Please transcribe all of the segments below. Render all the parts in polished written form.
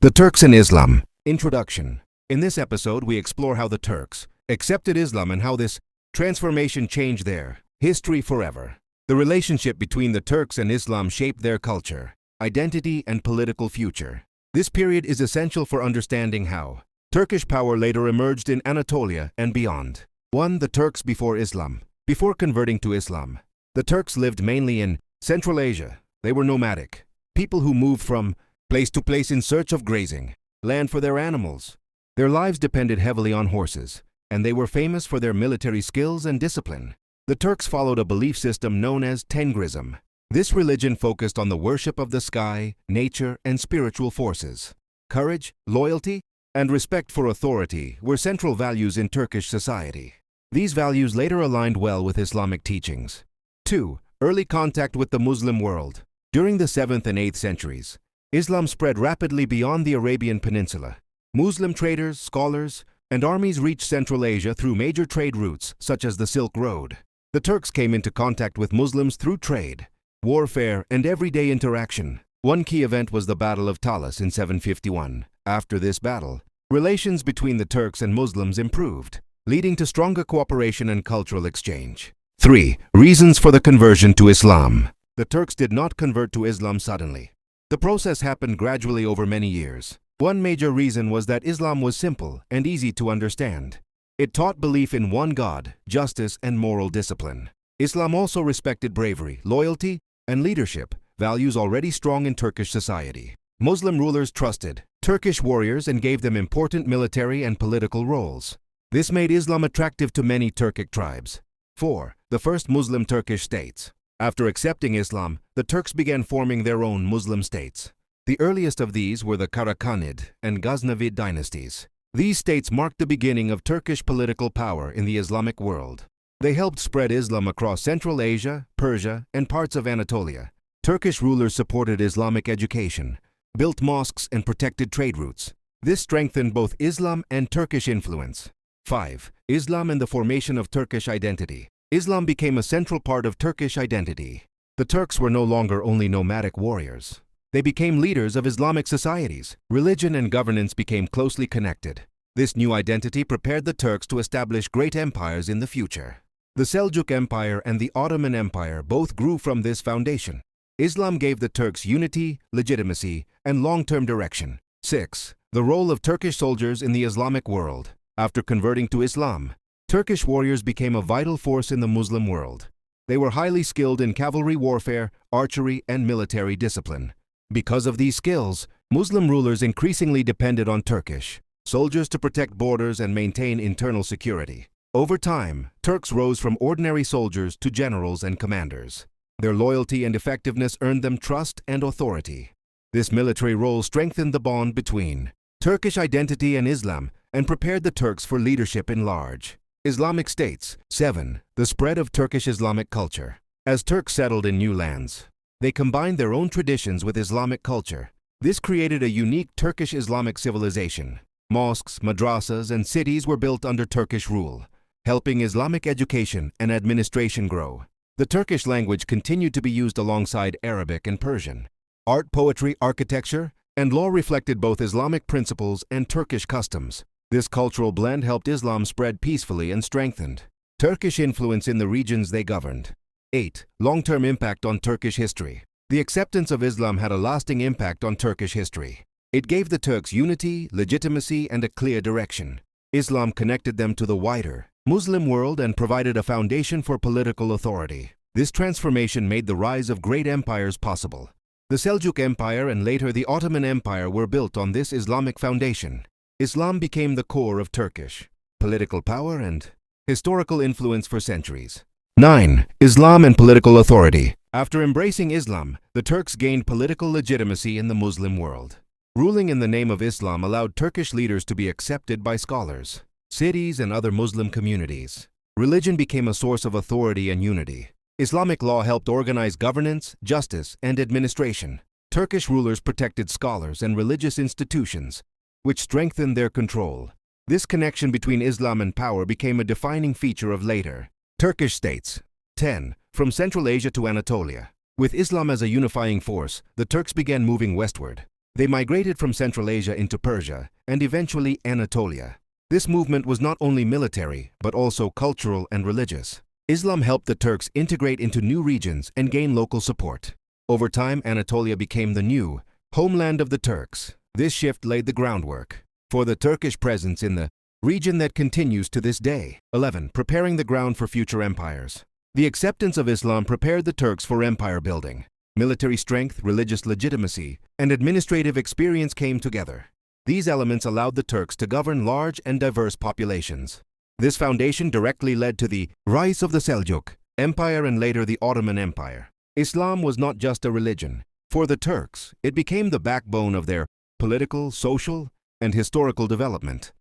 The Turks and Islam. Introduction. In this episode, we explore how the Turks accepted Islam and how this transformation changed their history forever. The relationship between the Turks and Islam shaped their culture, identity, and political future. This period is essential for understanding how Turkish power later emerged in Anatolia and beyond. 1. The Turks before Islam. Before converting to Islam, the Turks lived mainly in Central Asia. They were nomadic, people who moved from place to place in search of grazing land for their animals. Their lives depended heavily on horses, and they were famous for their military skills and discipline. The Turks followed a belief system known as Tengrism. This religion focused on the worship of the sky, nature, and spiritual forces. Courage, loyalty, and respect for authority were central values in Turkish society. These values later aligned well with Islamic teachings. 2. Early contact with the Muslim world. During the 7th and 8th centuries, Islam spread rapidly beyond the Arabian Peninsula. Muslim traders, scholars, and armies reached Central Asia through major trade routes such as the Silk Road. The Turks came into contact with Muslims through trade, warfare, and everyday interaction. One key event was the Battle of Talas in 751. After this battle, relations between the Turks and Muslims improved, leading to stronger cooperation and cultural exchange. 3. Reasons for the conversion to Islam. The Turks did not convert to Islam suddenly. The process happened gradually over many years. One major reason was that Islam was simple and easy to understand. It taught belief in one God, justice, and moral discipline. Islam also respected bravery, loyalty, and leadership, values already strong in Turkish society. Muslim rulers trusted Turkish warriors and gave them important military and political roles. This made Islam attractive to many Turkic tribes. 4. The first Muslim Turkish states. After accepting Islam, the Turks began forming their own Muslim states. The earliest of these were the Karakanid and Ghaznavid dynasties. These states marked the beginning of Turkish political power in the Islamic world. They helped spread Islam across Central Asia, Persia, and parts of Anatolia. Turkish rulers supported Islamic education, built mosques, and protected trade routes. This strengthened both Islam and Turkish influence. 5. Islam and the formation of Turkish identity. Islam became a central part of Turkish identity. The Turks were no longer only nomadic warriors. They became leaders of Islamic societies. Religion and governance became closely connected. This new identity prepared the Turks to establish great empires in the future. The Seljuk Empire and the Ottoman Empire both grew from this foundation. Islam gave the Turks unity, legitimacy, and long-term direction. 6. The role of Turkish soldiers in the Islamic world. After converting to Islam, Turkish warriors became a vital force in the Muslim world. They were highly skilled in cavalry warfare, archery, and military discipline. Because of these skills, Muslim rulers increasingly depended on Turkish soldiers to protect borders and maintain internal security. Over time, Turks rose from ordinary soldiers to generals and commanders. Their loyalty and effectiveness earned them trust and authority. This military role strengthened the bond between Turkish identity and Islam and prepared the Turks for leadership in large Islamic states. 7. The spread of Turkish Islamic culture. As Turks settled in new lands, they combined their own traditions with Islamic culture. This created a unique Turkish Islamic civilization. Mosques, madrasas, and cities were built under Turkish rule, helping Islamic education and administration grow. The Turkish language continued to be used alongside Arabic and Persian. Art, poetry, architecture, and law reflected both Islamic principles and Turkish customs. This cultural blend helped Islam spread peacefully and strengthened Turkish influence in the regions they governed. 8. Long-term impact on Turkish history. The acceptance of Islam had a lasting impact on Turkish history. It gave the Turks unity, legitimacy, and a clear direction. Islam connected them to the wider Muslim world and provided a foundation for political authority. This transformation made the rise of great empires possible. The Seljuk Empire and later the Ottoman Empire were built on this Islamic foundation. Islam became the core of Turkish political power and historical influence for centuries. 9. Islam and political authority. After embracing Islam, the Turks gained political legitimacy in the Muslim world. Ruling in the name of Islam allowed Turkish leaders to be accepted by scholars, cities, and other Muslim communities. Religion became a source of authority and unity. Islamic law helped organize governance, justice, and administration. Turkish rulers protected scholars and religious institutions, which strengthened their control. This connection between Islam and power became a defining feature of later Turkish states. 10. From Central Asia to Anatolia. With Islam as a unifying force, the Turks began moving westward. They migrated from Central Asia into Persia and eventually Anatolia. This movement was not only military, but also cultural and religious. Islam helped the Turks integrate into new regions and gain local support. Over time, Anatolia became the new homeland of the Turks. This shift laid the groundwork for the Turkish presence in the region that continues to this day. 11. Preparing the ground for future empires. The acceptance of Islam prepared the Turks for empire building. Military strength, religious legitimacy, and administrative experience came together. These elements allowed the Turks to govern large and diverse populations. This foundation directly led to the rise of the Seljuk Empire and later the Ottoman Empire. Islam was not just a religion. For the Turks, it became the backbone of their political, social, and historical development.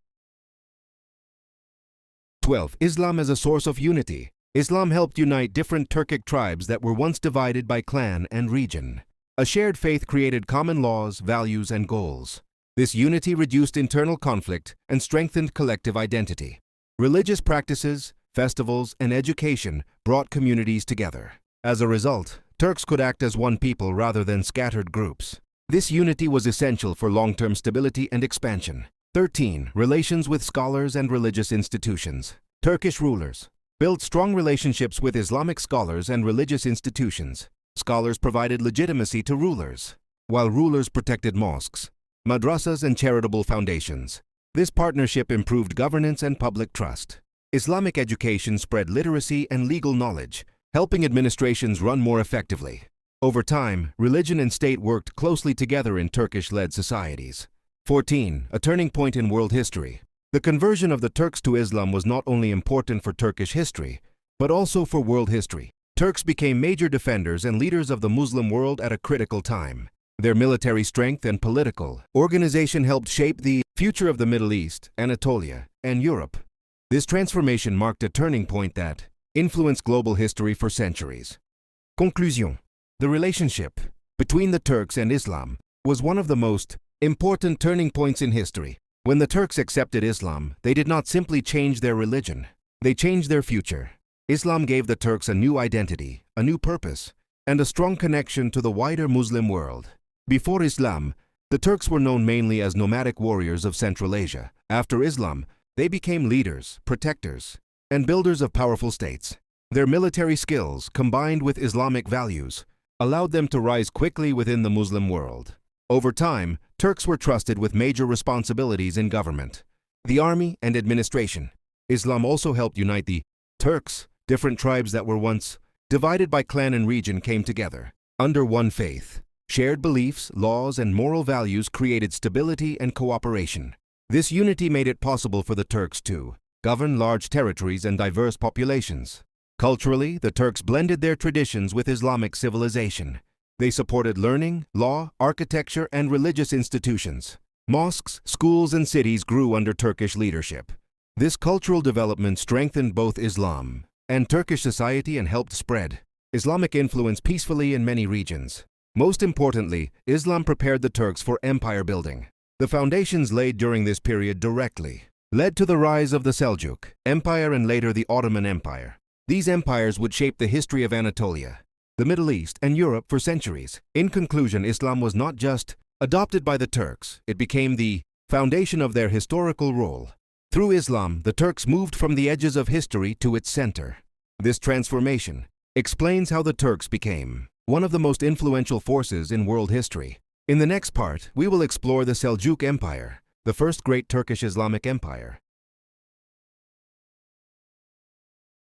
12. Islam as a source of unity. Islam helped unite different Turkic tribes that were once divided by clan and region. A shared faith created common laws, values, and goals. This unity reduced internal conflict and strengthened collective identity. Religious practices, festivals, and education brought communities together. As a result, Turks could act as one people rather than scattered groups. This unity was essential for long-term stability and expansion. 13. Relations with scholars and religious institutions. Turkish rulers built strong relationships with Islamic scholars and religious institutions. Scholars provided legitimacy to rulers, while rulers protected mosques, madrasas, and charitable foundations. This partnership improved governance and public trust. Islamic education spread literacy and legal knowledge, helping administrations run more effectively. Over time, religion and state worked closely together in Turkish-led societies. 14. A turning point in world history. The conversion of the Turks to Islam was not only important for Turkish history, but also for world history. Turks became major defenders and leaders of the Muslim world at a critical time. Their military strength and political organization helped shape the future of the Middle East, Anatolia, and Europe. This transformation marked a turning point that influenced global history for centuries. Conclusion. The relationship between the Turks and Islam was one of the most important turning points in history. When the Turks accepted Islam, they did not simply change their religion. They changed their future. Islam gave the Turks a new identity, a new purpose, and a strong connection to the wider Muslim world. Before Islam, the Turks were known mainly as nomadic warriors of Central Asia. After Islam, they became leaders, protectors, and builders of powerful states. Their military skills, combined with Islamic values, allowed them to rise quickly within the Muslim world. Over time, Turks were trusted with major responsibilities in government, the army, and administration. Islam also helped unite the Turks. Different tribes that were once divided by clan and region came together under one faith. Shared beliefs, laws, and moral values created stability and cooperation. This unity made it possible for the Turks to govern large territories and diverse populations. Culturally, the Turks blended their traditions with Islamic civilization. They supported learning, law, architecture, and religious institutions. Mosques, schools, and cities grew under Turkish leadership. This cultural development strengthened both Islam and Turkish society and helped spread Islamic influence peacefully in many regions. Most importantly, Islam prepared the Turks for empire building. The foundations laid during this period directly led to the rise of the Seljuk Empire and later the Ottoman Empire. These empires would shape the history of Anatolia, the Middle East, and Europe for centuries. In conclusion, Islam was not just adopted by the Turks, it became the foundation of their historical role. Through Islam, the Turks moved from the edges of history to its center. This transformation explains how the Turks became one of the most influential forces in world history. In the next part, we will explore the Seljuk Empire, the first great Turkish Islamic empire.